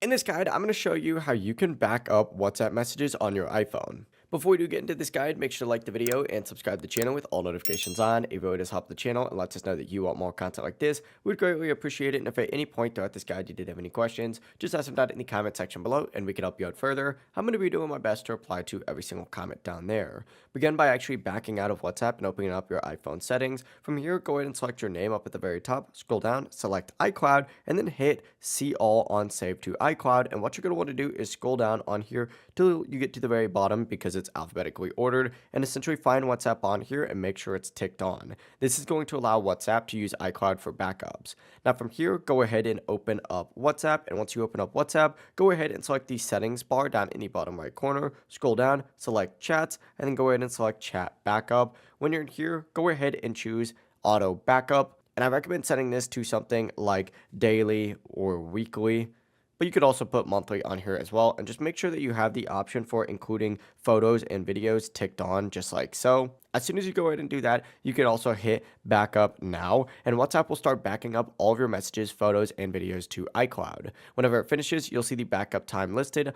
In this guide, I'm going to show you how you can back up WhatsApp messages on your iPhone. Before we do get into this guide, make sure to like the video and subscribe to the channel with all notifications on. It really does help the channel and lets us know that you want more content like this. We'd greatly appreciate it. And if at any point throughout this guide you did have any questions, just ask them down in the comment section below and we can help you out further. I'm going to be doing my best to reply to every single comment down there. Begin by actually backing out of WhatsApp and opening up your iPhone settings. From here, go ahead and select your name up at the very top, scroll down, select iCloud, and then hit See All on Save to iCloud. And what you're going to want to do is scroll down on here till you get to the very bottom because it's alphabetically ordered, and essentially find WhatsApp on here and make sure it's ticked on. This is going to allow WhatsApp to use iCloud for backups. Now from here, go ahead and open up WhatsApp, and once you open up WhatsApp, go ahead and select the settings bar down in the bottom right corner, scroll down, select chats, and then go ahead and select chat backup. When you're in here, go ahead and choose auto backup, and I recommend setting this to something like daily or weekly, but you could also put monthly on here as well, and just make sure that you have the option for including photos and videos ticked on just like so. As soon as you go ahead and do that, you can also hit backup now, and WhatsApp will start backing up all of your messages, photos, and videos to iCloud. Whenever it finishes, you'll see the backup time listed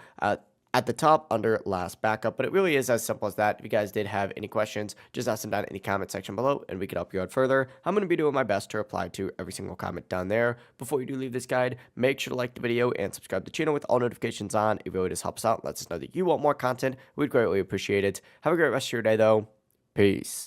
at the top under last backup, but it really is as simple as that. If you guys did have any questions, just ask them down in the comment section below and we can help you out further. I'm going to be doing my best to reply to every single comment down there. Before you do leave this guide, make sure to like the video and subscribe to the channel with all notifications on. It really just helps out, lets us know that you want more content. We'd greatly appreciate it. Have a great rest of your day though. Peace.